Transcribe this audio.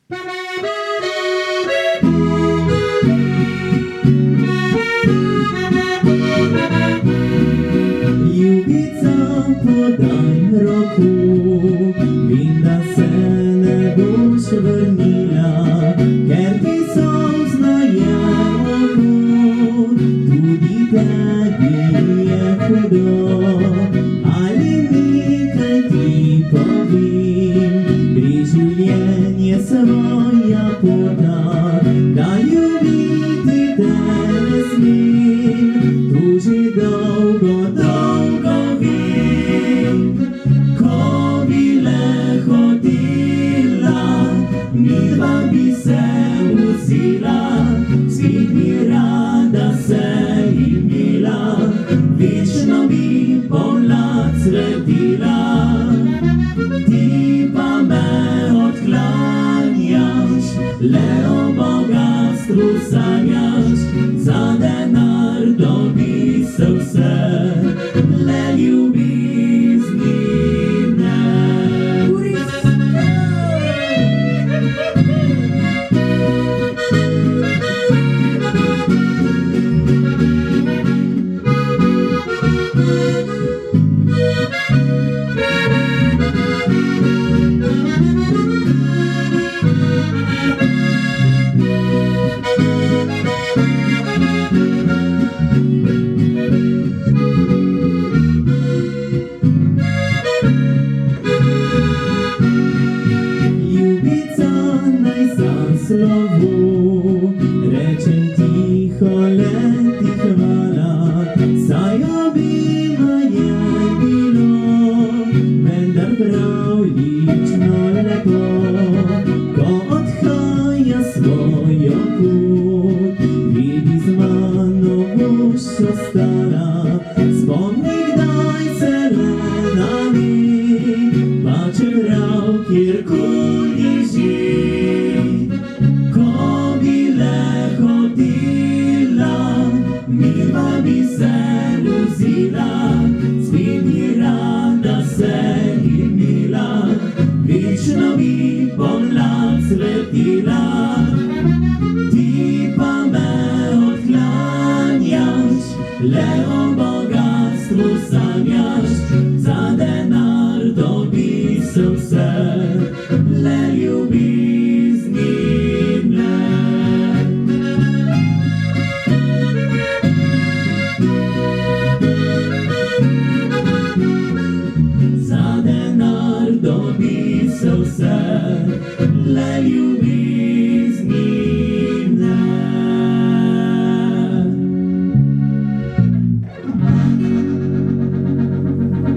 Ljubica, podaj roko, vem, da se ne boš vrnila, ker ti solznaje oko, tudi tebi je hudo. Ali nekaj ti povem, gre življenje svoja pota, da ljubiti te ne smem, to že dolgo, dolgo vem. Ko bi le hotela, midva bi se vzela, spet bi rada se imela, večno bi pomlad cvetila. Ti pa me odklanjaš, le o bogastvu sanjaš, za denar dobi se vse, le ljubezni ne. Slovo, rečem tiho, le ti hvala, saj obima je bilo, vendar prav lično lepo. Ko odhaja svojo pot, vidi z mano boš ostala, spomni, kdaj se le nami, pa čeprav kjerkoli že. Midva bi se vozila, spet bi rada se imela, večno bi pomlad cvetila. Ti pa me odklanjaš, le o bogastvu sanjaš, za denar dobi se vse, le ljubezni ne. Za denar dobi se vse, le ljubezni.